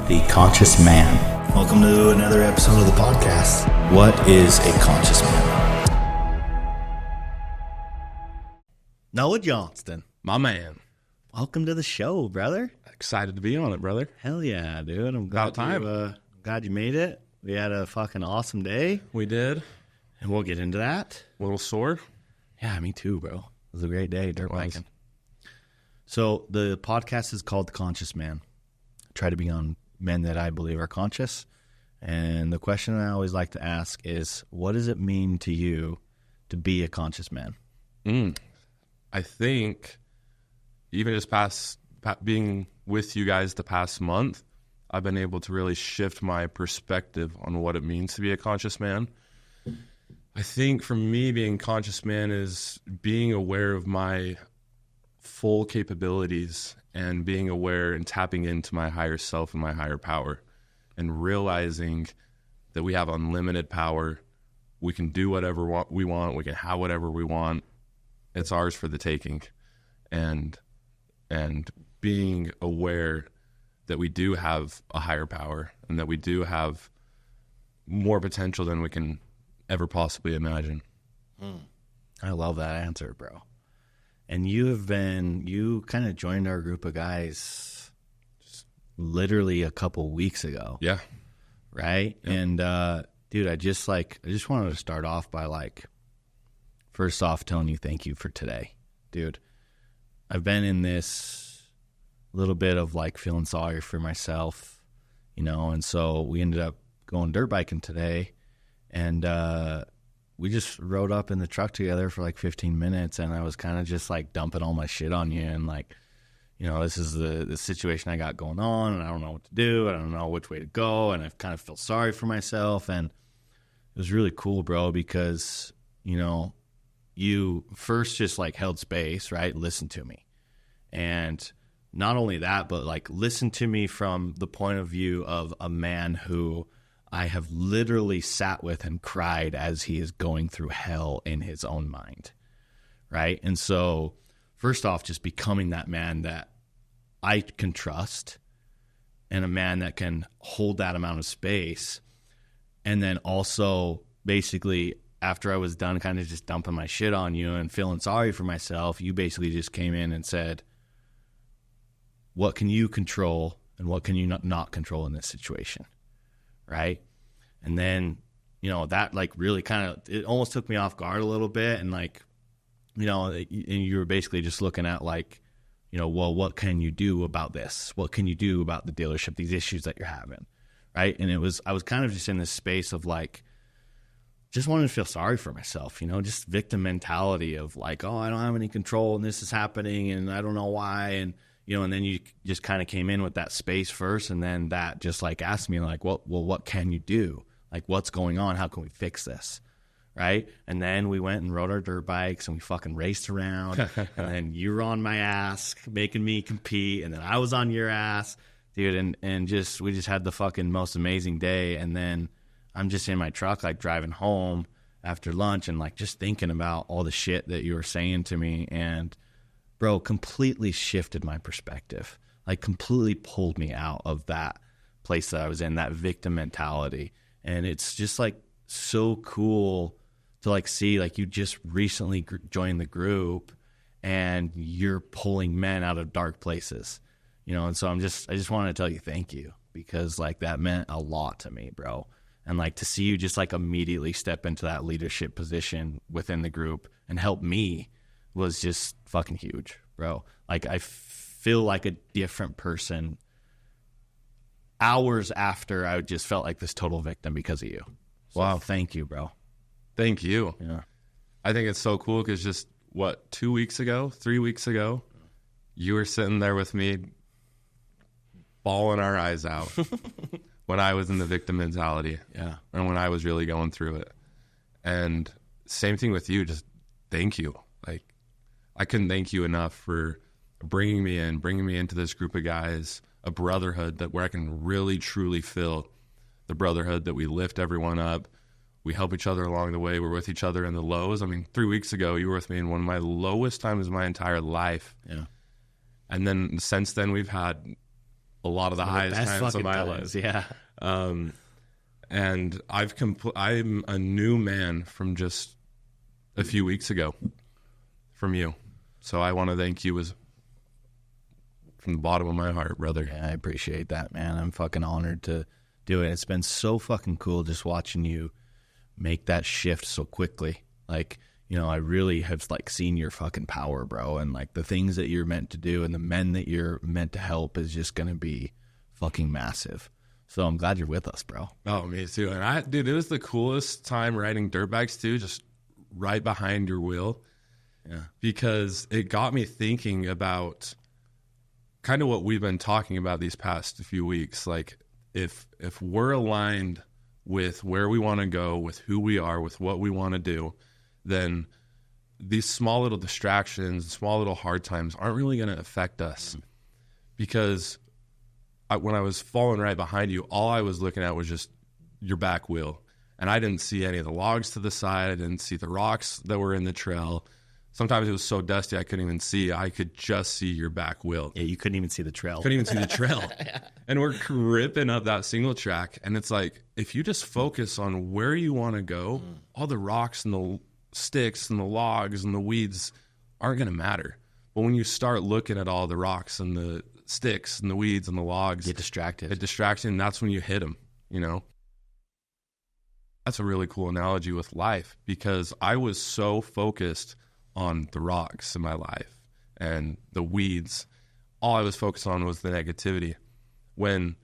the conscious man. Welcome to another episode of the podcast. What is a conscious man? Noah Johnston. My man. Welcome to the show, brother. Excited to be on it, brother. Hell yeah, dude. I'm glad About time. Glad you made it. We had a fucking awesome day, We did. and we'll get into that. A little sore. Yeah, me too, bro. It was a great day, dirt It was. biking. So the podcast is called The Conscious Man. I try to be on men that I believe are conscious. And the question I always like to ask is, what does it mean to you to be a conscious man? I think even just being with you guys the past month, I've been able to really shift my perspective on what it means to be a conscious man. I think for me, being conscious man is being aware of my full capabilities and being aware and tapping into my higher self and my higher power and realizing that we have unlimited power. We can do whatever we want. We can have whatever we want. It's ours for the taking. And being aware that we do have a higher power and that we do have more potential than we can ever possibly imagine. I love that answer, bro. And you kind of joined our group of guys literally a couple weeks ago. Yeah. Right? Yeah. And, dude, I just wanted to start off by first off telling you thank you for today, dude. I've been in this little bit of feeling sorry for myself, and so we ended up going dirt biking today, and we just rode up in the truck together for 15 minutes, and I was kind of just dumping all my shit on you, and this is the situation I got going on, and I don't know what to do, I don't know which way to go, and I kind of feel sorry for myself. And it was really cool, bro, because you first just held space, right? Listened to me. And not only that, but listen to me from the point of view of a man who I have literally sat with and cried as he is going through hell in his own mind, right? And so first off, just becoming that man that I can trust and a man that can hold that amount of space. And then also basically after I was done kind of just dumping my shit on you and feeling sorry for myself, you basically just came in and said, what can you control and what can you not control in this situation, right? And then, that really kind of, it almost took me off guard a little bit. And and you were basically just looking at well, what can you do about this? What can you do about the dealership, these issues that you're having, right? And I was kind of just in this space of just wanted to feel sorry for myself, just victim mentality of oh, I don't have any control and this is happening and I don't know why. And, and then you just kind of came in with that space first. And then that just asked me well, what can you do? What's going on? How can we fix this? Right. And then we went and rode our dirt bikes and we fucking raced around. And then you were on my ass making me compete. And then I was on your ass, dude. And we just had the fucking most amazing day. And then I'm just in my truck, driving home after lunch and just thinking about all the shit that you were saying to me. And bro, completely shifted my perspective, completely pulled me out of that place that I was in, that victim mentality. And it's just so cool to see you just recently joined the group and you're pulling men out of dark places, and so I just wanted to tell you thank you because that meant a lot to me, bro. And to see you just immediately step into that leadership position within the group and help me was just fucking huge, bro. I feel like a different person hours after I just felt like this total victim because of you. So wow. Thank you, bro. Thank you. Yeah. I think it's so cool because just 3 weeks ago, you were sitting there with me bawling our eyes out when I was in the victim mentality. Yeah. And when I was really going through it. And same thing with you. Just thank you. I couldn't thank you enough for bringing me into this group of guys, a brotherhood where I can really truly feel the brotherhood that we lift everyone up. We help each other along the way. We're with each other in the lows. 3 weeks ago, you were with me in one of my lowest times of my entire life. Yeah. And then since then, we've had a lot of the highest times of my life. Yeah. And I'm a new man from just a few weeks ago from you. So I want to thank you from the bottom of my heart, brother. Yeah, I appreciate that, man. I'm fucking honored to do it. It's been so fucking cool just watching you make that shift so quickly. Like, you know, I really have like seen your fucking power, bro. And like the things that you're meant to do and the men that you're meant to help is just going to be fucking massive. So I'm glad you're with us, bro. Oh, me too. And dude, it was the coolest time riding dirt bikes too, just right behind your wheel. Yeah. Because it got me thinking about kind of what we've been talking about these past few weeks. Like if we're aligned with where we want to go, with who we are, with what we want to do, then these small little distractions, small little hard times aren't really going to affect us. Because when I was falling right behind you, all I was looking at was just your back wheel. And I didn't see any of the logs to the side. I didn't see the rocks that were in the trail. Sometimes it was so dusty I couldn't even see. I could just see your back wheel. Yeah, you couldn't even see the trail. Couldn't even see the trail. And we're ripping up that single track. And it's like, if you just focus on where you want to go, all the rocks and the sticks and the logs and the weeds aren't going to matter. But when you start looking at all the rocks and the sticks and the weeds and the logs, get distracted. It distracts you, and that's when you hit them, you know? That's a really cool analogy with life, because I was so focused on the rocks in my life and the weeds. All I was focused on was the negativity, when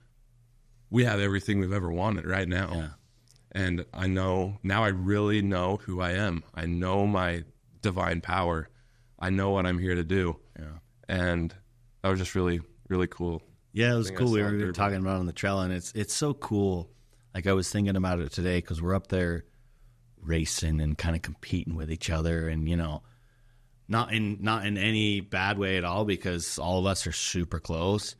we have everything we've ever wanted right now. Yeah. And I know now, I really know who I am. I know my divine power. I know what I'm here to do. Yeah. And that was just really, really cool. Yeah, it was cool. We were talking about it on the trail, and it's so cool. Like, I was thinking about it today because we're up there racing and kind of competing with each other, and, you know, not in any bad way at all, because all of us are super close.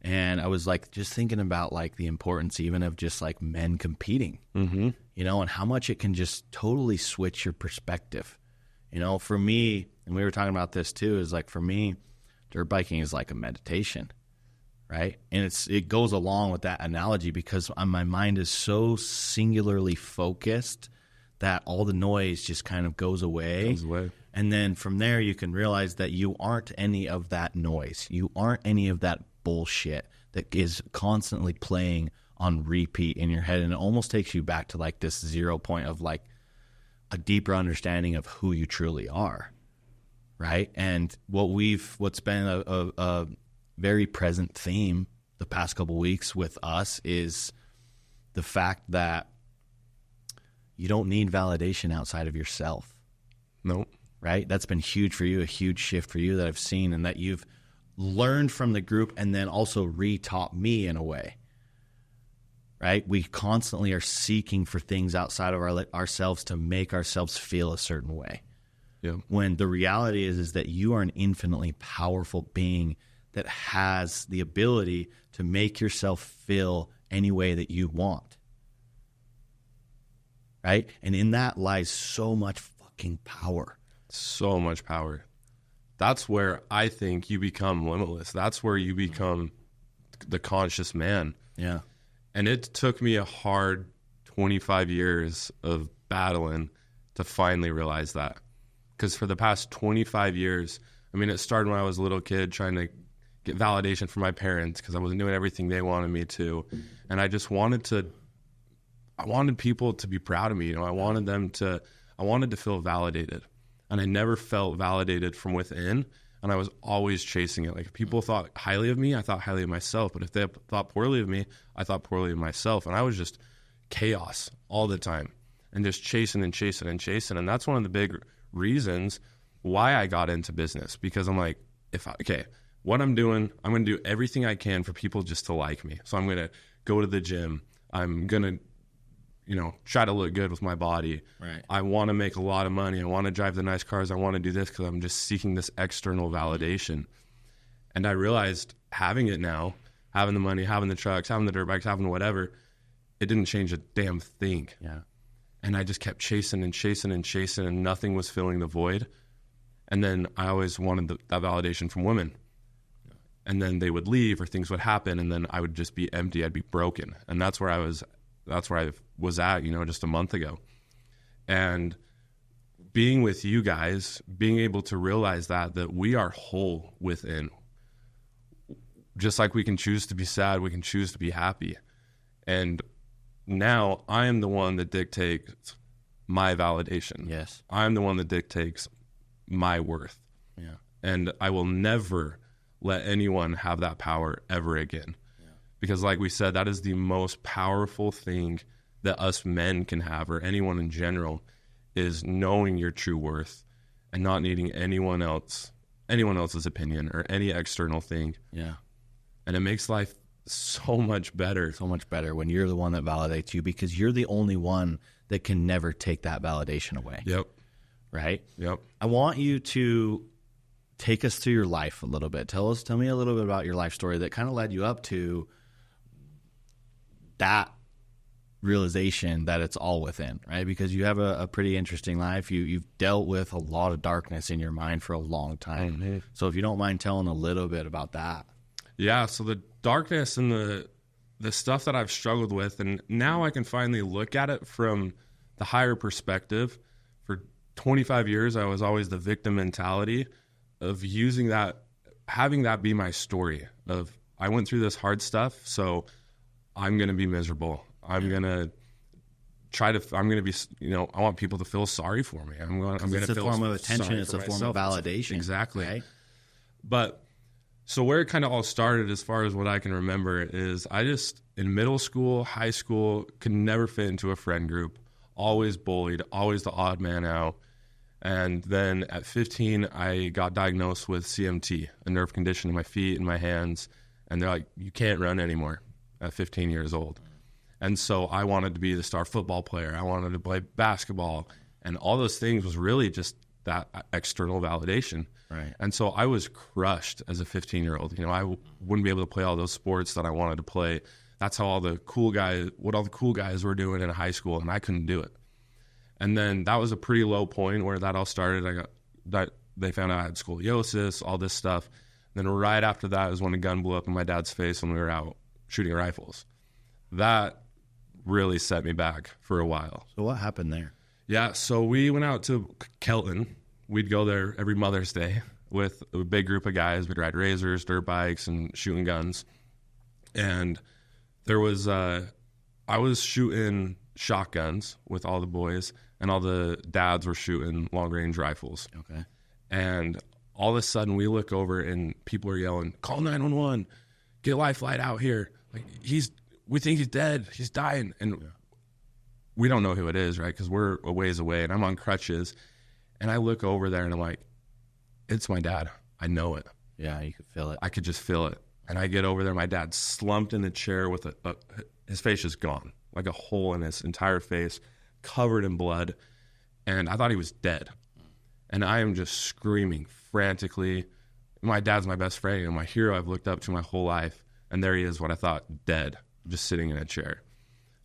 And I was like just thinking about like the importance even of just like men competing, you know, and how much it can just totally switch your perspective. You know, for me, and we were talking about this too, is like, for me, dirt biking is like a meditation, right? And it goes along with that analogy, because my mind is so singularly focused that all the noise just kind of goes away. And then from there, you can realize that you aren't any of that noise. You aren't any of that bullshit that is constantly playing on repeat in your head. And it almost takes you back to like this 0 point of like a deeper understanding of who you truly are, right? And what's been a very present theme the past couple weeks with us is the fact that you don't need validation outside of yourself. Nope. Right? That's been huge for you, a huge shift for you that I've seen, and that you've learned from the group and then also re-taught me in a way. Right? We constantly are seeking for things outside of ourselves to make ourselves feel a certain way. Yeah. When the reality is that you are an infinitely powerful being that has the ability to make yourself feel any way that you want. Right? And in that lies so much fucking power. So much power. That's where I think you become limitless. That's where you become the conscious man. Yeah. And it took me a hard 25 years of battling to finally realize that. Because for the past 25 years, I mean, it started when I was a little kid trying to get validation from my parents because I wasn't doing everything they wanted me to. And I just wanted people to be proud of me. You know, I wanted to feel validated. And I never felt validated from within, and I was always chasing it. Like, if people thought highly of me, I thought highly of myself. But if they thought poorly of me, I thought poorly of myself. And I was just chaos all the time and just chasing and chasing and chasing. And that's one of the big reasons why I got into business, because I'm like, what I'm doing, I'm going to do everything I can for people just to like me. So I'm going to go to the gym. I'm going to try to look good with my body. Right. I want to make a lot of money. I want to drive the nice cars. I want to do this because I'm just seeking this external validation. And I realized having it now, having the money, having the trucks, having the dirt bikes, having whatever, it didn't change a damn thing. Yeah. And I just kept chasing and chasing and chasing, and nothing was filling the void. And then I always wanted that validation from women. and then they would leave or things would happen, and then I would just be empty. I'd be broken. And that's where I was at, just a month ago. And being with you guys, being able to realize that we are whole within. Just like we can choose to be sad, we can choose to be happy. And now I am the one that dictates my validation. Yes. I'm the one that dictates my worth. Yeah. And I will never let anyone have that power ever again. Yeah. Because like we said, that is the most powerful thing that us men can have, or anyone in general, is knowing your true worth and not needing anyone else's opinion or any external thing. Yeah. And it makes life so much better. So much better when you're the one that validates you, because you're the only one that can never take that validation away. Yep. Right? Yep. I want you to take us through your life a little bit. Tell me a little bit about your life story that kind of led you up to that realization that it's all within, right? Because you have a pretty interesting life. You've dealt with a lot of darkness in your mind for a long time. Mm-hmm. So if you don't mind telling a little bit about that. Yeah, so the darkness and the stuff that I've struggled with, and now I can finally look at it from the higher perspective. For 25 years, I was always the victim mentality of using that, having that be my story of, I went through this hard stuff, so I'm going to be miserable. I'm going to be, I want people to feel sorry for me. I'm going to feel it's a form of attention. It's a form of validation. Exactly. Right? But so where it kind of all started, as far as what I can remember, is I just, in middle school, high school, could never fit into a friend group. Always bullied, always the odd man out. And then at 15, I got diagnosed with CMT, a nerve condition in my feet and my hands. And they're like, you can't run anymore at 15 years old. And so I wanted to be the star football player. I wanted to play basketball. And all those things was really just that external validation. Right. And so I was crushed as a 15-year-old. I wouldn't be able to play all those sports that I wanted to play. That's how all the cool guys were doing in high school, and I couldn't do it. And then that was a pretty low point where that all started. They found out I had scoliosis, all this stuff. Then right after that is when a gun blew up in my dad's face when we were out shooting rifles. That really set me back for a while. So what happened there? Yeah, so we went out to Kelton. We'd go there every Mother's Day with a big group of guys. We'd ride razors, dirt bikes, and shooting guns. And there was, I was shooting shotguns with all the boys, and all the dads were shooting long-range rifles. Okay. And all of a sudden, we look over, and people are yelling, "Call 911, get a life flight out here. Like, we think he's dead. He's dying." And we don't know who it is, right? Because we're a ways away, and I'm on crutches. And I look over there, and I'm like, it's my dad. I know it. Yeah, you could feel it. I could just feel it. And I get over there. My dad's slumped in the chair with his face is gone, like a hole in his entire face, covered in blood. And I thought he was dead. And I am just screaming frantically. My dad's my best friend and my hero I've looked up to my whole life. And there he is, what I thought, dead, just sitting in a chair.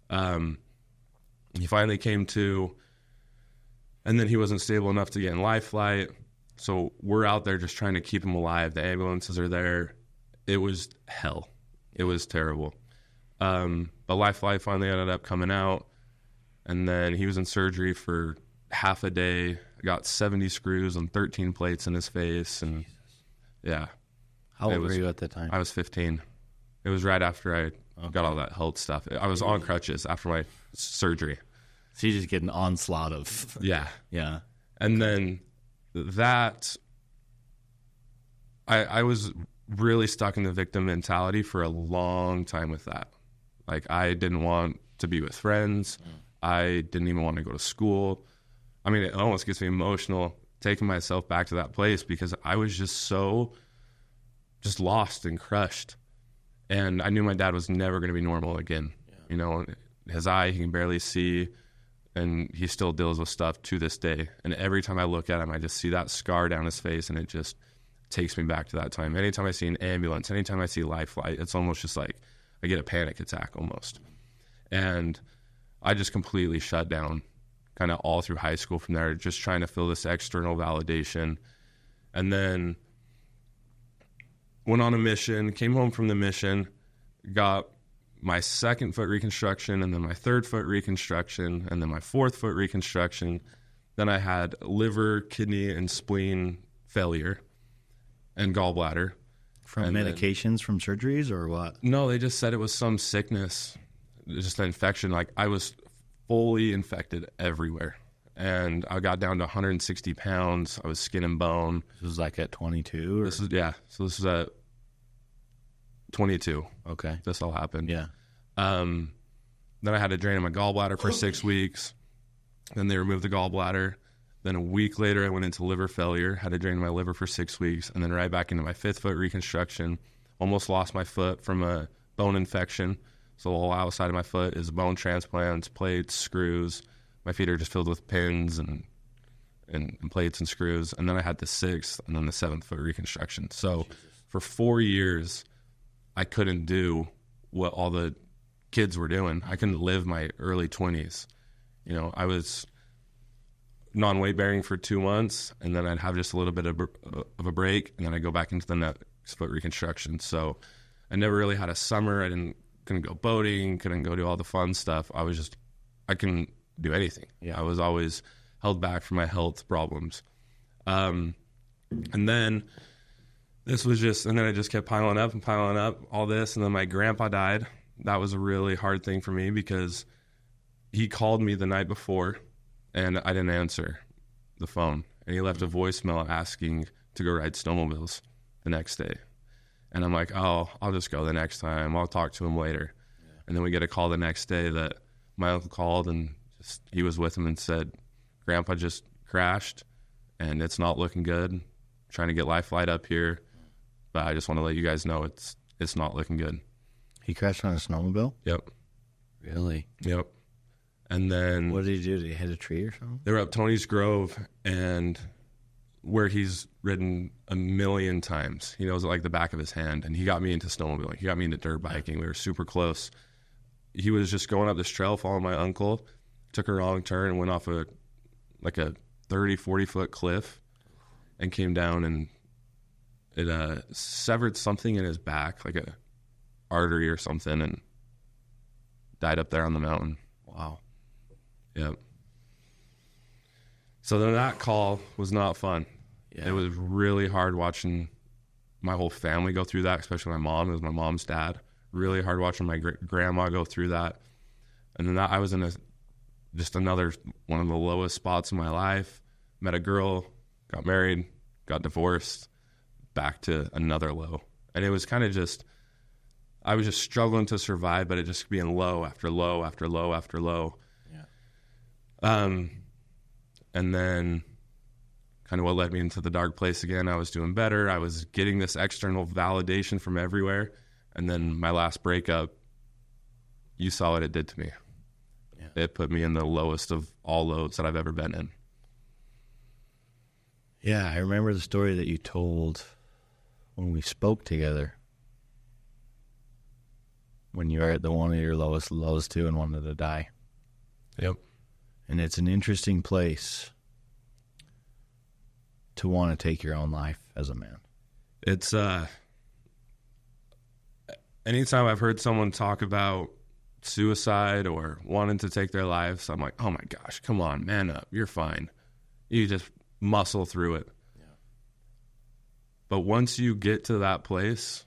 He finally came to, and then he wasn't stable enough to get in life flight. So we're out there just trying to keep him alive. The ambulances are there. It was hell. It was terrible. But life flight finally ended up coming out. And then he was in surgery for half a day. I got 70 screws and 13 plates in his face. And yeah. How old were you at the time? I was 15. It was right after I got all that health stuff. I was on crutches after my surgery. So you just get an onslaught of... Yeah. Yeah. And then that... I was really stuck in the victim mentality for a long time with that. Like, I didn't want to be with friends. I didn't even want to go to school. I mean, it almost gets me emotional taking myself back to that place because I was just lost and crushed. And I knew my dad was never going to be normal again. Yeah. His eye, he can barely see, and he still deals with stuff to this day. And every time I look at him, I just see that scar down his face, and it just takes me back to that time. Anytime I see an ambulance, anytime I see life flight, it's almost just like I get a panic attack almost. And I just completely shut down kind of all through high school from there, just trying to feel this external validation. And then went on a mission, came home from the mission, got my second foot reconstruction, and then my third foot reconstruction, and then my fourth foot reconstruction. Then I had liver, kidney, and spleen failure and gallbladder. From medications, from surgeries, or what? No, they just said it was some sickness, just an infection. Like, I was fully infected everywhere. And I got down to 160 pounds. I was skin and bone. This was like at 22? Or? So this is at 22. Okay. This all happened. Yeah. Then I had to drain my gallbladder for 6 weeks. Then they removed the gallbladder. Then a week later, I went into liver failure, had to drain my liver for 6 weeks, and then right back into my fifth foot reconstruction. Almost lost my foot from a bone infection. So the whole outside of my foot is bone transplants, plates, screws. My feet are just filled with pins and plates and screws. And then I had the sixth and then the 7th foot reconstruction. So for 4 years, I couldn't do what all the kids were doing. I couldn't live my early 20s. You know, I was non-weight bearing for 2 months, and then I'd have just a little bit of a break, and then I'd go back into the next foot reconstruction. So I never really had a summer. Couldn't go boating, couldn't go do all the fun stuff. I couldn't do anything. Yeah. I was always held back from my health problems. And then this was just, and then it just kept piling up, all this. And then my grandpa died. That was a really hard thing for me because he called me the night before and I didn't answer the phone. And he left a voicemail asking to go ride snowmobiles the next day. And I'm like, oh, I'll just go the next time. I'll talk to him later. Yeah. And then we get a call the next day that my uncle called and he was with him and said, Grandpa just crashed and it's not looking good. Trying to get life flight up here. But I just want to let you guys know it's not looking good. He crashed on a snowmobile? Yep. Really? Yep. And then... What did he do? Did he hit a tree or something? They were up Tony's Grove, and where he's ridden a million times. He knows it like the back of his hand. And he got me into snowmobiling. He got me into dirt biking. We were super close. He was just going up this trail following my uncle, took a wrong turn and went off a 30, 40-foot cliff and came down, and it severed something in his back, like a artery or something, and died up there on the mountain. Wow. Yep. So then that call was not fun. Yeah. It was really hard watching my whole family go through that, especially my mom. It was my mom's dad. Really hard watching my grandma go through that. And then I was in just another one of the lowest spots in my life. Met a girl, got married, got divorced, back to another low. And it was kind of just, I was just struggling to survive, but it just being low after low after low after low. Yeah. And then kind of what led me into the dark place again. I was doing better. I was getting this external validation from everywhere. And then my last breakup, you saw what it did to me. Yeah. It put me in the lowest of all lows that I've ever been in. Yeah, I remember the story that you told when we spoke together. When you were at the one of your lowest lows too and wanted to die. Yep. And it's an interesting place to want to take your own life as a man. It's anytime I've heard someone talk about suicide or wanting to take their lives, I'm like, oh my gosh, come on, man up. You're fine. You just muscle through it. Yeah. But once you get to that place,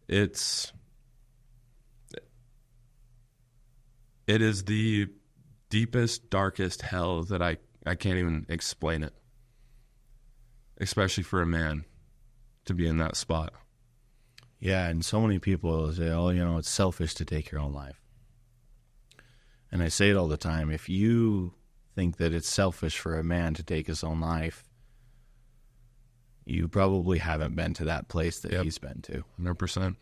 it is the deepest, darkest hell that I can't even explain it. Especially for a man to be in that spot. Yeah, and so many people say, oh, it's selfish to take your own life. And I say it all the time. If you think that it's selfish for a man to take his own life, you probably haven't been to that place that he's been to. 100%.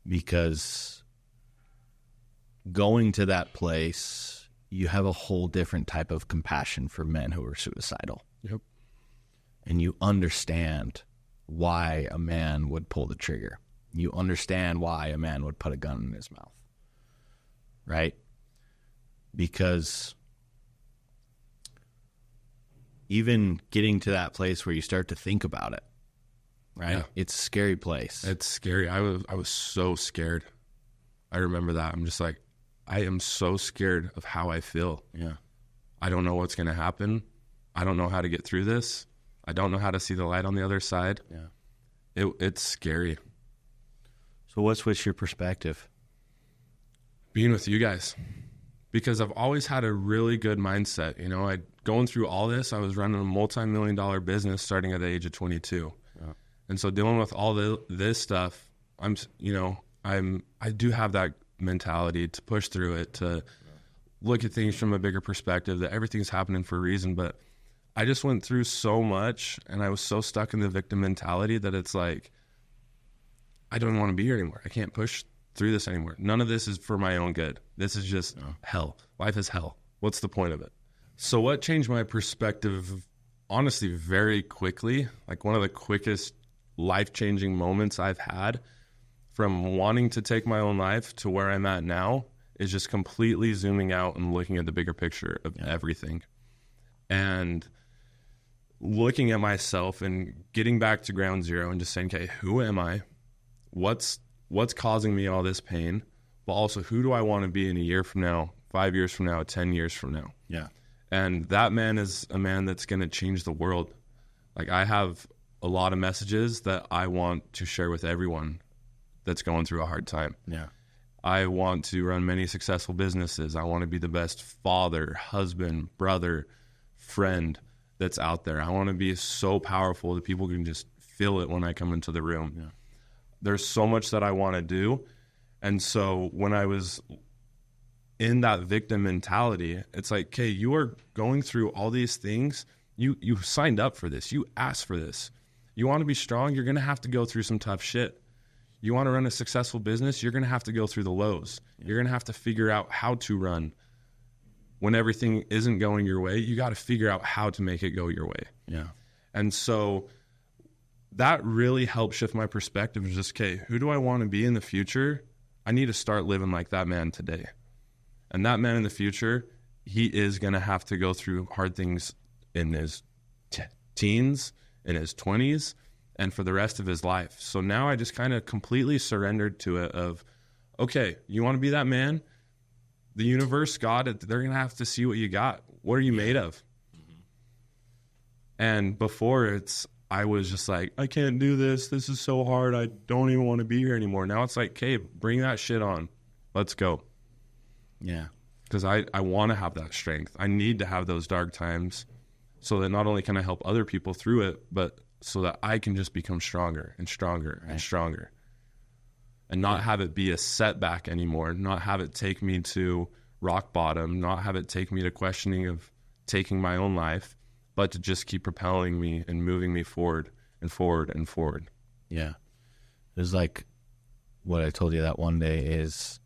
Because going to that place, you have a whole different type of compassion for men who are suicidal. Yep. And you understand why a man would pull the trigger. You understand why a man would put a gun in his mouth. Right? Because even getting to that place where you start to think about it, right? Yeah. It's a scary place. It's scary. I was so scared. I remember that. I'm just like, I am so scared of how I feel. Yeah. I don't know what's going to happen. I don't know how to get through this. I don't know how to see the light on the other side. Yeah. It's scary. So what's with your perspective? Being with you guys. Because I've always had a really good mindset. You know, going through all this, I was running a multi-million-dollar business starting at the age of 22. Yeah. And so dealing with all this stuff, I do have that mentality to push through it, to look at things from a bigger perspective, that everything's happening for a reason. But I just went through so much, and I was so stuck in the victim mentality that it's like, I don't want to be here anymore. I can't push through this anymore. None of this is for my own good. This is just hell. Life is hell. What's the point of it? So what changed my perspective, honestly, very quickly, like one of the quickest life-changing moments I've had from wanting to take my own life to where I'm at now, is just completely zooming out and looking at the bigger picture of everything. And looking at myself and getting back to ground zero and just saying, okay, who am I? What's causing me all this pain? But also, who do I want to be in a year from now, 5 years from now, 10 years from now? Yeah. And that man is a man that's going to change the world. Like, I have a lot of messages that I want to share with everyone that's going through a hard time. Yeah. I want to run many successful businesses. I want to be the best father, husband, brother, friend that's out there. I want to be so powerful that people can just feel it when I come into the room. Yeah. There's so much that I want to do. And so when I was in that victim mentality, it's like, okay, you are going through all these things. You signed up for this. You asked for this. You want to be strong, you're going to have to go through some tough shit. You want to run a successful business, you're going to have to go through the lows. You're going to have to figure out how to run. When everything isn't going your way, you got to figure out how to make it go your way. Yeah. And so that really helped shift my perspective. It's just, okay, who do I want to be in the future? I need to start living like that man today. And that man in the future, he is going to have to go through hard things in his teens, in his 20s, and for the rest of his life. So now I just kind of completely surrendered to it of, okay, you want to be that man? The universe, God, they're going to have to see what you got. What are you made of? Mm-hmm. And before I was just like, I can't do this. This is so hard. I don't even want to be here anymore. Now it's like, okay, bring that shit on. Let's go. Yeah. Because I want to have that strength. I need to have those dark times so that not only can I help other people through it, but so that I can just become stronger and stronger and stronger. And not have it be a setback anymore, not have it take me to rock bottom, not have it take me to questioning of taking my own life, but to just keep propelling me and moving me forward and forward and forward. Yeah. It was like what I told you that one day is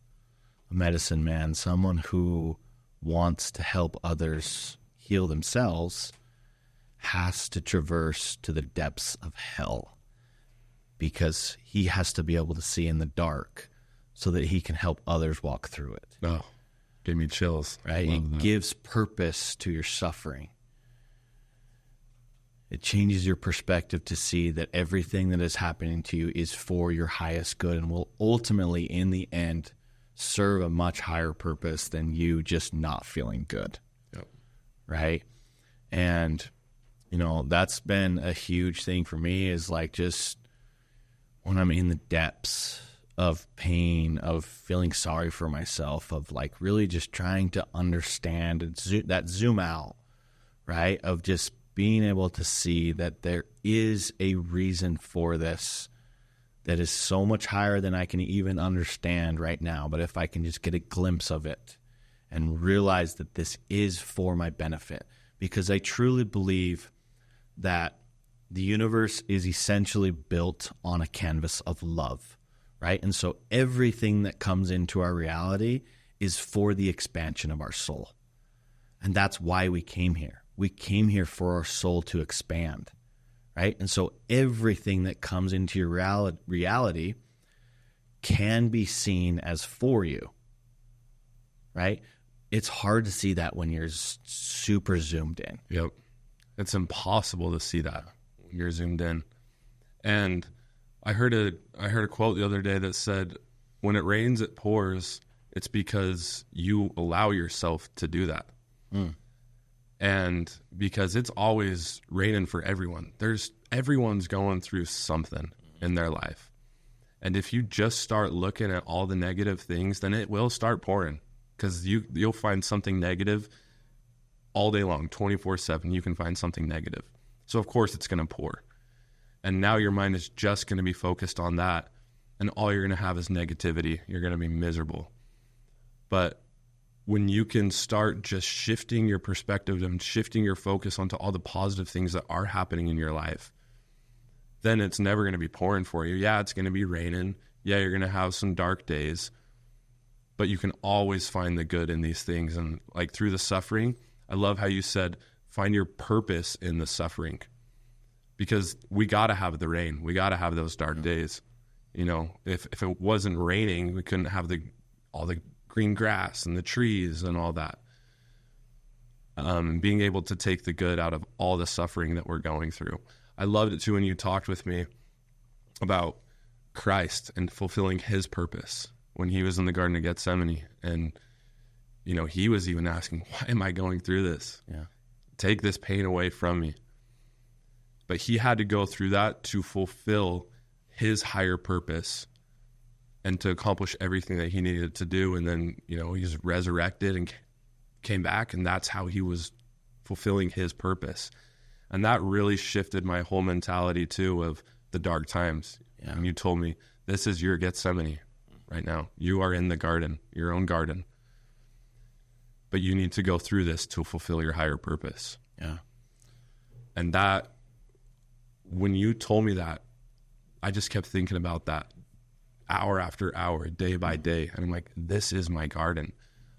a medicine man, someone who wants to help others heal themselves has to traverse to the depths of hell, because he has to be able to see in the dark so that he can help others walk through it. Oh, gave me chills. Right? It gives purpose to your suffering. It changes your perspective to see that everything that is happening to you is for your highest good and will ultimately, in the end, serve a much higher purpose than you just not feeling good. Yep. Right? And, that's been a huge thing for me, is like just when I'm in the depths of pain, of feeling sorry for myself, of like really just trying to understand and zoom out, right? Of just being able to see that there is a reason for this that is so much higher than I can even understand right now. But if I can just get a glimpse of it and realize that this is for my benefit, because I truly believe that the universe is essentially built on a canvas of love, right? And so everything that comes into our reality is for the expansion of our soul. And that's why we came here. We came here for our soul to expand, right? And so everything that comes into your reality can be seen as for you, right? It's hard to see that when you're super zoomed in. Yep. It's impossible to see that when you're zoomed in. And I heard a quote the other day that said, when it rains, it pours. It's because you allow yourself to do that. And because it's always raining for everyone. Everyone's going through something in their life. And if you just start looking at all the negative things, then it will start pouring, because you'll find something negative all day long, 24/7. You can find something negative. So of course it's going to pour. And now your mind is just going to be focused on that. And all you're going to have is negativity. You're going to be miserable. But when you can start just shifting your perspective and shifting your focus onto all the positive things that are happening in your life, then it's never going to be pouring for you. Yeah, it's going to be raining. Yeah, you're going to have some dark days. But you can always find the good in these things. And like through the suffering, I love how you said, find your purpose in the suffering. Because we got to have the rain. We got to have those dark days. You know, if it wasn't raining, we couldn't have all the green grass and the trees and all that. Being able to take the good out of all the suffering that we're going through. I loved it too when you talked with me about Christ and fulfilling his purpose when he was in the Garden of Gethsemane. And, you know, he was even asking, why am I going through this? Yeah. Take this pain away from me. But he had to go through that to fulfill his higher purpose and to accomplish everything that he needed to do. And then, you know, he was resurrected and came back, and that's how he was fulfilling his purpose. And that really shifted my whole mentality too of the dark times. Yeah. And you told me, this is your Gethsemane right now. You are in the garden, your own garden. But you need to go through this to fulfill your higher purpose. Yeah. And that, when you told me that, I just kept thinking about that hour after hour, day by day. And I'm like, this is my garden.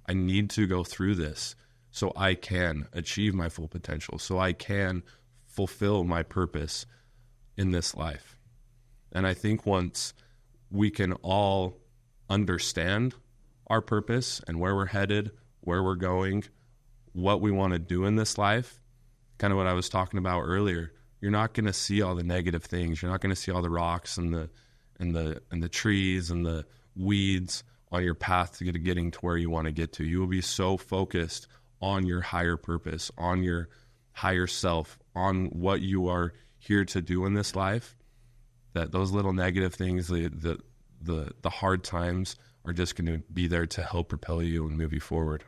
I need to go through this so I can achieve my full potential, so I can fulfill my purpose in this life. And I think once we can all understand our purpose and where we're headed, where we're going, what we want to do in this life, kind of what I was talking about earlier, you're not going to see all the negative things. You're not going to see all the rocks and the trees and the weeds on your path to getting to where you want to get to. You will be so focused on your higher purpose, on your higher self, on what you are here to do in this life, that those little negative things, the hard times are just going to be there to help propel you and move you forward.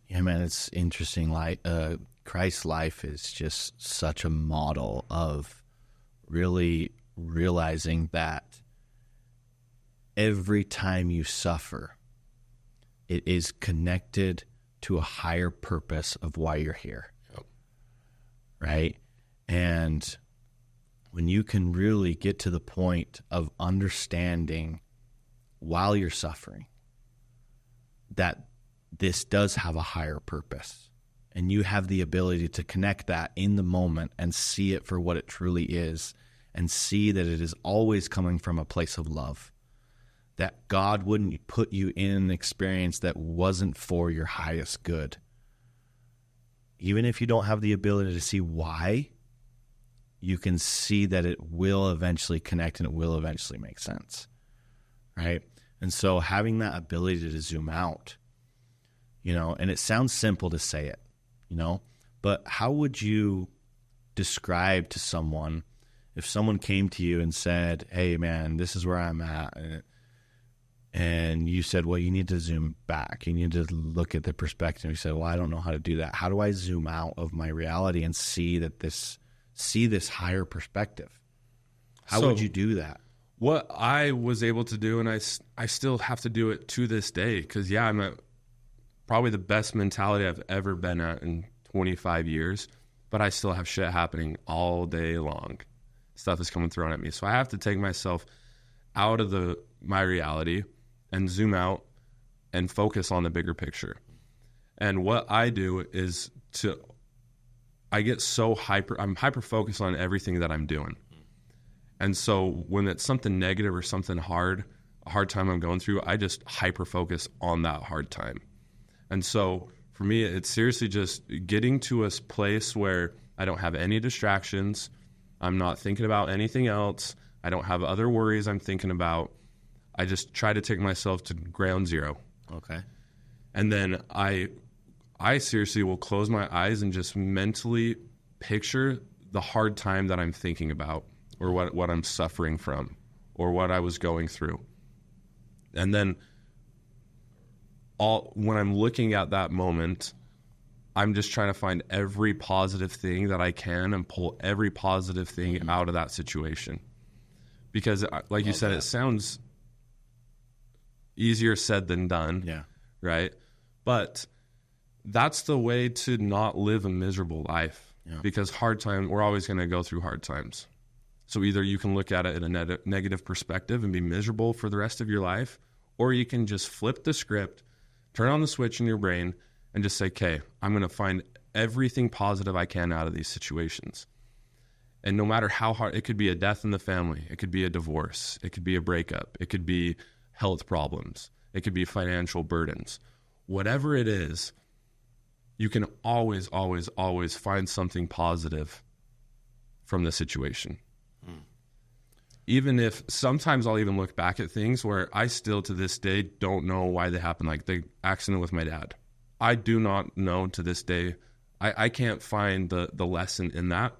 Yeah, man, it's interesting. Christ's life is just such a model of really realizing that every time you suffer, it is connected to a higher purpose of why you're here. Yep. Right? And when you can really get to the point of understanding while you're suffering that this does have a higher purpose, and you have the ability to connect that in the moment and see it for what it truly is, and see that it is always coming from a place of love, that God wouldn't put you in an experience that wasn't for your highest good. Even if you don't have the ability to see why, you can see that it will eventually connect and it will eventually make sense, right? And so having that ability to zoom out, you know, and it sounds simple to say it, you know, but how would you describe to someone if someone came to you and said, hey, man, this is where I'm at, and you said, well, you need to zoom back. You need to look at the perspective. You said, well, I don't know how to do that. How do I zoom out of my reality and see this higher perspective? How would you do that? What I was able to do, and I still have to do it to this day, because, yeah, I'm at probably the best mentality I've ever been at in 25 years, but I still have shit happening all day long. Stuff is coming thrown at me. So I have to take myself out of my reality and zoom out and focus on the bigger picture. And what I do is I get so I'm hyper focused on everything that I'm doing. And so when it's something negative or something hard, a hard time I'm going through, I just hyper focus on that hard time. And so for me, it's seriously just getting to a place where I don't have any distractions. I'm not thinking about anything else. I don't have other worries I'm thinking about. I just try to take myself to ground zero. Okay. And then I seriously will close my eyes and just mentally picture the hard time that I'm thinking about, or what I'm suffering from, or what I was going through. And then when I'm looking at that moment, I'm just trying to find every positive thing that I can and pull every positive thing out of that situation. Because like you said, it sounds easier said than done. Yeah. Right? But that's the way to not live a miserable life. Yeah. Because we're always going to go through hard times. So either you can look at it in a negative perspective and be miserable for the rest of your life, or you can just flip the script, turn on the switch in your brain, and just say, okay, I'm going to find everything positive I can out of these situations. And no matter how hard, it could be a death in the family, it could be a divorce, it could be a breakup, it could be health problems, it could be financial burdens. Whatever it is, you can always, always, always find something positive from the situation. Even if sometimes I'll even look back at things where I still to this day don't know why they happened, like the accident with my dad. I do not know to this day. I can't find the lesson in that,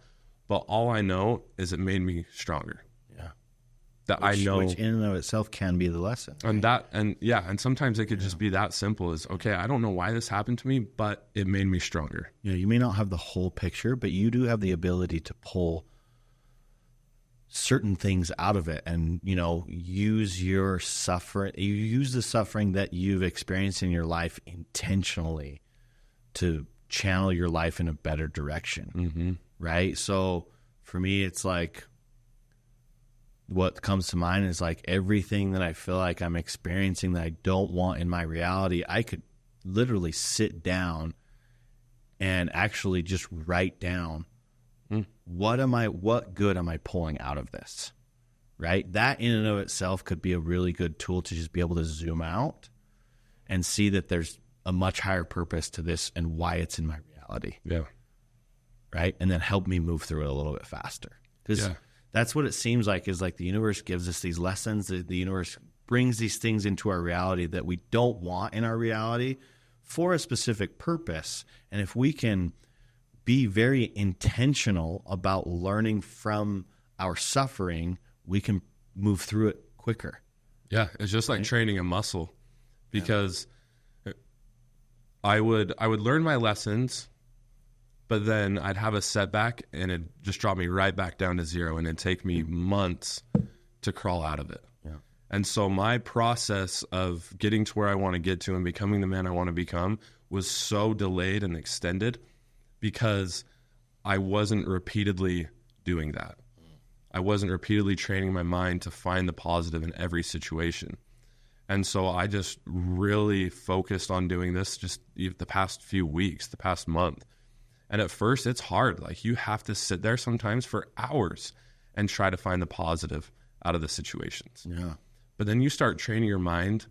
but all I know is it made me stronger. Yeah. I know, which in and of itself can be the lesson. And and sometimes it could just be that simple as, okay, I don't know why this happened to me, but it made me stronger. Yeah, you may not have the whole picture, but you do have the ability to pull certain things out of it and, use the suffering that you've experienced in your life intentionally to channel your life in a better direction. Right? So for me, it's like, what comes to mind is like everything that I feel like I'm experiencing that I don't want in my reality, I could literally sit down and actually just write down, what good am I pulling out of this? Right? That in and of itself could be a really good tool to just be able to zoom out and see that there's a much higher purpose to this and why it's in my reality. Yeah. Right? And then help me move through it a little bit faster. Because that's what it seems like, is like the universe gives us these lessons. The universe brings these things into our reality that we don't want in our reality for a specific purpose. And if we can be very intentional about learning from our suffering, we can move through it quicker. Yeah, it's just like training a muscle, because I would learn my lessons, but then I'd have a setback and it just drop me right back down to zero, and it'd take me months to crawl out of it. Yeah. And so my process of getting to where I want to get to and becoming the man I want to become was so delayed and extended because I wasn't repeatedly doing that. I wasn't repeatedly training my mind to find the positive in every situation. And so I just really focused on doing this just the past few weeks, the past month. And at first it's hard. Like, you have to sit there sometimes for hours and try to find the positive out of the situations. Yeah. But then you start training your mind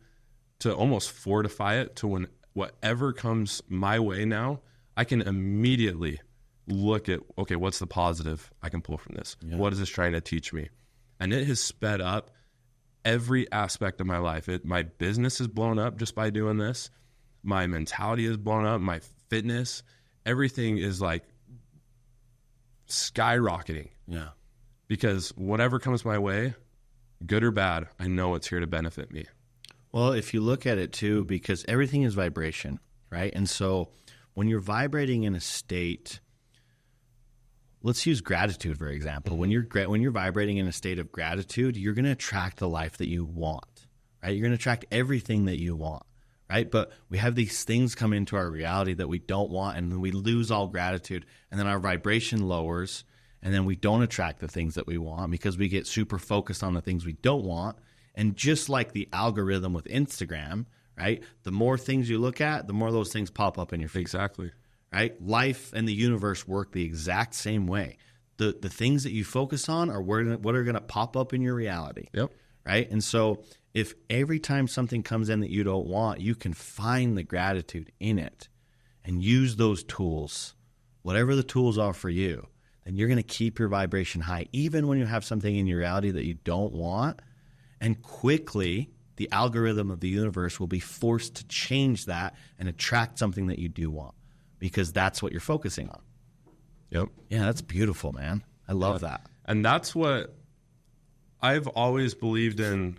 to almost fortify it to when whatever comes my way now, I can immediately look at, okay, what's the positive I can pull from this? Yeah. What is this trying to teach me? And it has sped up every aspect of my life. My business is blown up just by doing this. My mentality is blown up. My fitness, everything is like skyrocketing. Yeah. Because whatever comes my way, good or bad, I know it's here to benefit me. Well, if you look at it too, because everything is vibration, right? And so when you're vibrating in a state, let's use gratitude, for example. Mm-hmm. When you're vibrating in a state of gratitude, you're going to attract the life that you want, right? You're going to attract everything that you want, right? But we have these things come into our reality that we don't want, and then we lose all gratitude, and then our vibration lowers, and then we don't attract the things that we want because we get super focused on the things we don't want. And just like the algorithm with Instagram, right? The more things you look at, the more those things pop up in your feed. Exactly. Right? Life and the universe work the exact same way. The things that you focus on are what are going to pop up in your reality. Yep. Right? And so if every time something comes in that you don't want, you can find the gratitude in it and use those tools, whatever the tools are for you, then you're going to keep your vibration high, even when you have something in your reality that you don't want. And quickly, the algorithm of the universe will be forced to change that and attract something that you do want, because that's what you're focusing on. Yep. Yeah, that's beautiful, man. I love that. And that's what I've always believed in.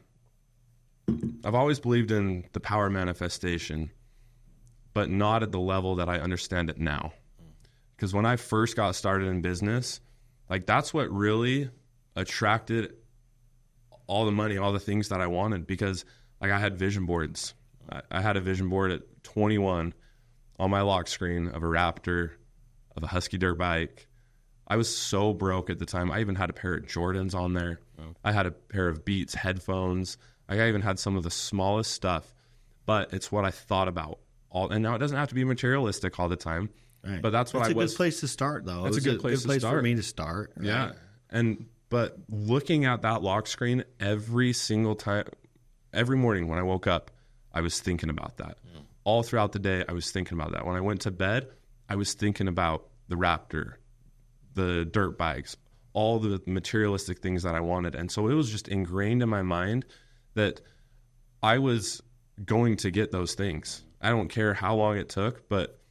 I've always believed in the power of manifestation, but not at the level that I understand it now. Because when I first got started in business, like that's what really attracted all the money, all the things that I wanted, because like I had vision boards. I had a vision board at 21 on my lock screen of a Raptor, of a Husky dirt bike. I was so broke at the time. I even had a pair of Jordans on there. Oh. I had a pair of Beats headphones. I even had some of the smallest stuff, but it's what I thought about. And now it doesn't have to be materialistic all the time, right. But that's what I was. It's a good place to start, though. It's a good place to start for me to start. Right? Yeah. But looking at that lock screen every single time, every morning when I woke up, I was thinking about that. Yeah. All throughout the day, I was thinking about that. When I went to bed, I was thinking about the Raptor, the dirt bikes, all the materialistic things that I wanted. And so it was just ingrained in my mind that I was going to get those things. I don't care how long it took, but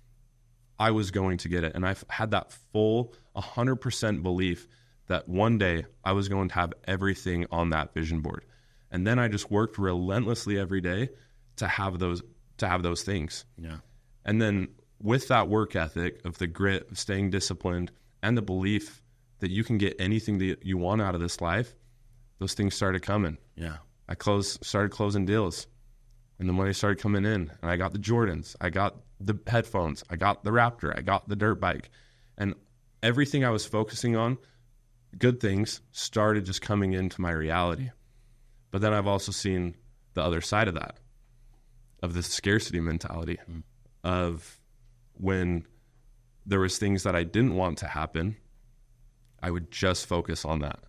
I was going to get it. And I've had that full 100% belief that one day I was going to have everything on that vision board. And then I just worked relentlessly every day to have those things. Yeah. And then with that work ethic of the grit of staying disciplined and the belief that you can get anything that you want out of this life, those things started coming. Yeah. I started closing deals, and the money started coming in, and I got the Jordans, I got the headphones, I got the Raptor, I got the dirt bike, and everything I was focusing on, good things, started just coming into my reality. But then I've also seen the other side of that, of the scarcity mentality, of when there was things that I didn't want to happen, I would just focus on that,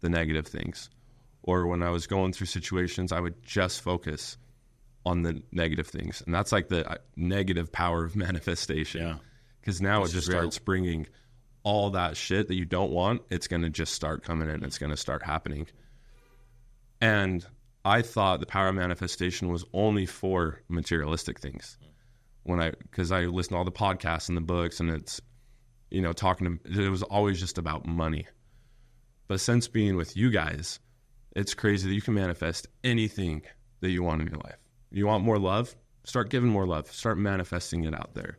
the negative things. Or when I was going through situations, I would just focus on the negative things. And that's like the negative power of manifestation. Yeah. Because now it just starts bringing all that shit that you don't want. It's going to just start coming in. It's going to start happening. And I thought the power of manifestation was only for materialistic things. Because I listened to all the podcasts and the books, and it's, it was always just about money. But since being with you guys, it's crazy that you can manifest anything that you want in your life. You want more love? Start giving more love. Start manifesting it out there.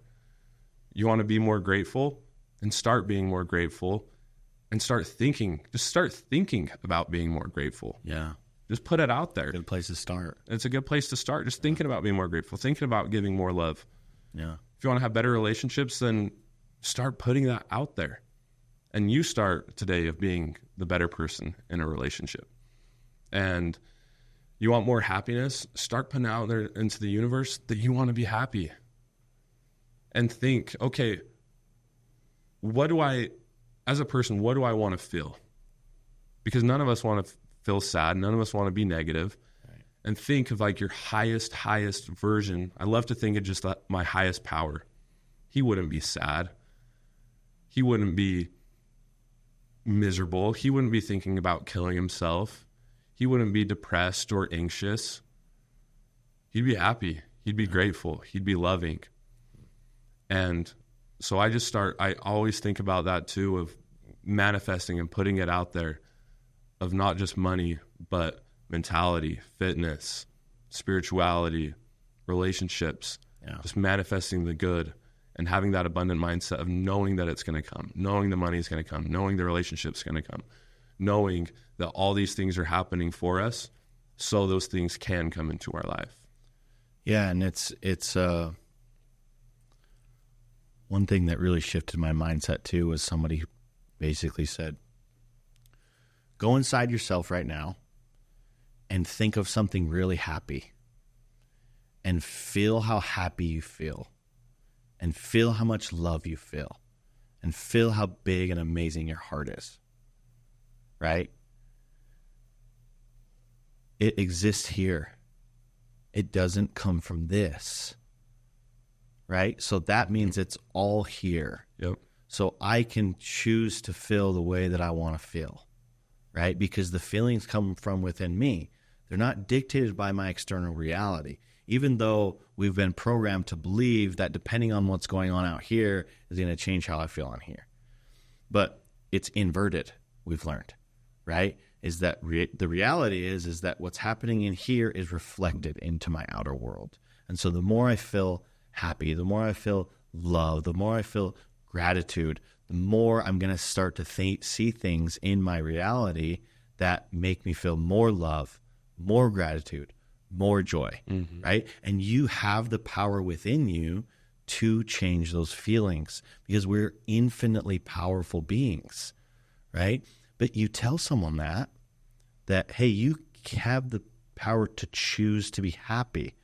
You want to be more grateful? And start being more grateful, and start thinking about being more grateful. Yeah. Just put it out there. Good place to start. It's a good place to start. Just thinking about being more grateful, thinking about giving more love. Yeah. If you want to have better relationships, then start putting that out there. And you start today of being the better person in a relationship. And you want more happiness, start putting out there into the universe that you want to be happy. And think, okay, as a person, what do I want to feel? Because none of us want to feel sad. None of us want to be negative. Right. And think of like your highest version. I love to think of just my highest power. He wouldn't be sad. He wouldn't be miserable. He wouldn't be thinking about killing himself. He wouldn't be depressed or anxious. He'd be happy. He'd be grateful. He'd be loving. And so I always think about that too, of manifesting and putting it out there, of not just money, but mentality, fitness, spirituality, relationships, just manifesting the good and having that abundant mindset of knowing that it's going to come, knowing the money is going to come, knowing the relationship's going to come, knowing that all these things are happening for us so those things can come into our life. Yeah, and it's one thing that really shifted my mindset too was somebody who basically said, go inside yourself right now and think of something really happy and feel how happy you feel and feel how much love you feel and feel how big and amazing your heart is, right? It exists here. It doesn't come from this, right? So that means it's all here. Yep. so I can choose to feel the way that I want to feel, right? Because the feelings come from within me. They're not dictated by my external reality, even though we've been programmed to believe that depending on what's going on out here is going to change how I feel on here. But it's inverted, we've learned, right? Is that the reality is that what's happening in here is reflected into my outer world. And so the more I feel happy, the more I feel love, the more I feel gratitude, the more I'm going to start to see things in my reality that make me feel more love, more gratitude, more joy, right? And you have the power within you to change those feelings because we're infinitely powerful beings, right? But you tell someone that, hey, you have the power to choose to be happy.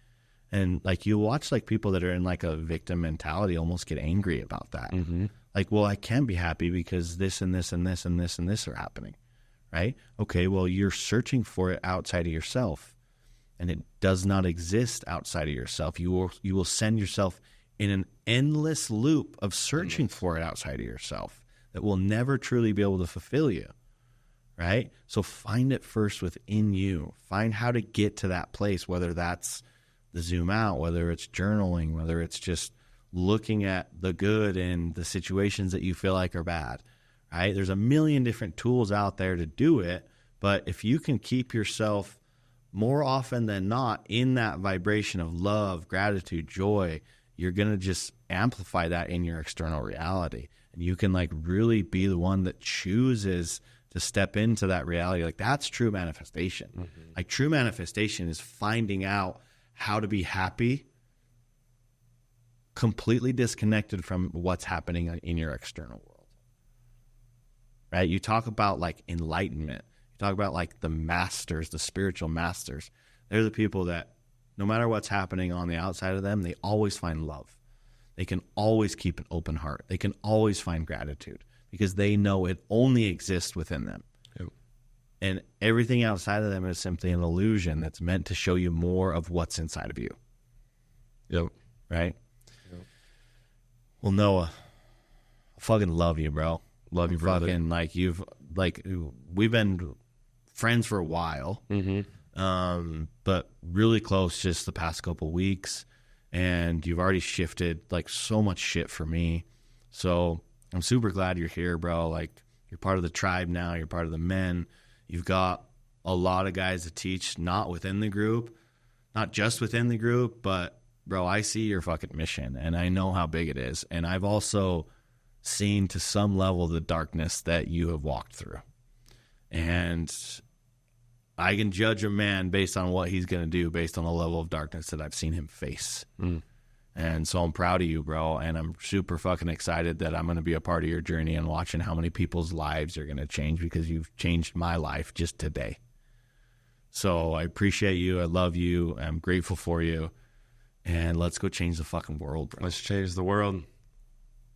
And like you watch like people that are in like a victim mentality almost get angry about that. Like, well, I can be happy because this and this and this and this and this are happening, right? Okay, well, you're searching for it outside of yourself, and it does not exist outside of yourself. You will send yourself in an endless loop of searching for it outside of yourself that will never truly be able to fulfill you, right? So find it first within you. Find how to get to that place, whether that's the zoom out, whether it's journaling, whether it's just looking at the good in the situations that you feel like are bad, right? There's a million different tools out there to do it, but if you can keep yourself more often than not in that vibration of love, gratitude, joy, you're going to just amplify that in your external reality. And you can like really be the one that chooses to step into that reality. Like that's true manifestation. Like true manifestation is finding out how to be happy, completely disconnected from what's happening in your external world, right? You talk about like enlightenment. You talk about like the masters, the spiritual masters. They're the people that no matter what's happening on the outside of them, they always find love. They can always keep an open heart. They can always find gratitude because they know it only exists within them. And everything outside of them is simply an illusion that's meant to show you more of what's inside of you. Right? Well, Noah, I fucking love you, bro. Love you, brother. Fucking, we've been friends for a while, but really close just the past couple of weeks. And you've already shifted, like, so much shit for me. So I'm super glad you're here, bro. Like, you're part of the tribe now. You're part of the men. You've got a lot of guys to teach, not within the group, not just within the group, but, bro, I see your fucking mission, and I know how big it is. And I've also seen to some level the darkness that you have walked through. And I can judge a man based on what he's going to do, based on the level of darkness that I've seen him face. And so I'm proud of you, bro. And I'm super fucking excited that I'm going to be a part of your journey and watching how many people's lives are going to change because you've changed my life just today. So I appreciate you. I love you. I'm grateful for you. And let's go change the fucking world, bro. Let's change the world.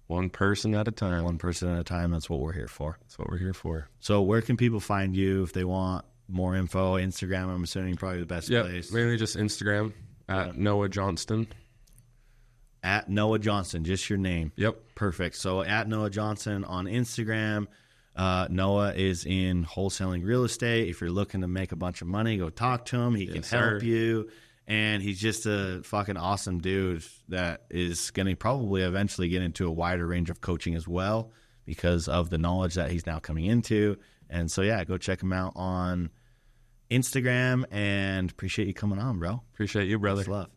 One person at a time. One person at a time. That's what we're here for. That's what we're here for. So where can people find you if they want more info? Instagram, I'm assuming, probably the best place. Mainly just Instagram at Noah Johnston. At Noah Johnston, just your name. Yep. Perfect. So at Noah Johnston on Instagram. Noah is in wholesaling real estate. If you're looking to make a bunch of money, go talk to him. He can help you. And he's just a fucking awesome dude that is going to probably eventually get into a wider range of coaching as well because of the knowledge that he's now coming into. And so, yeah, go check him out on Instagram, and appreciate you coming on, bro. Appreciate you, brother. Much love.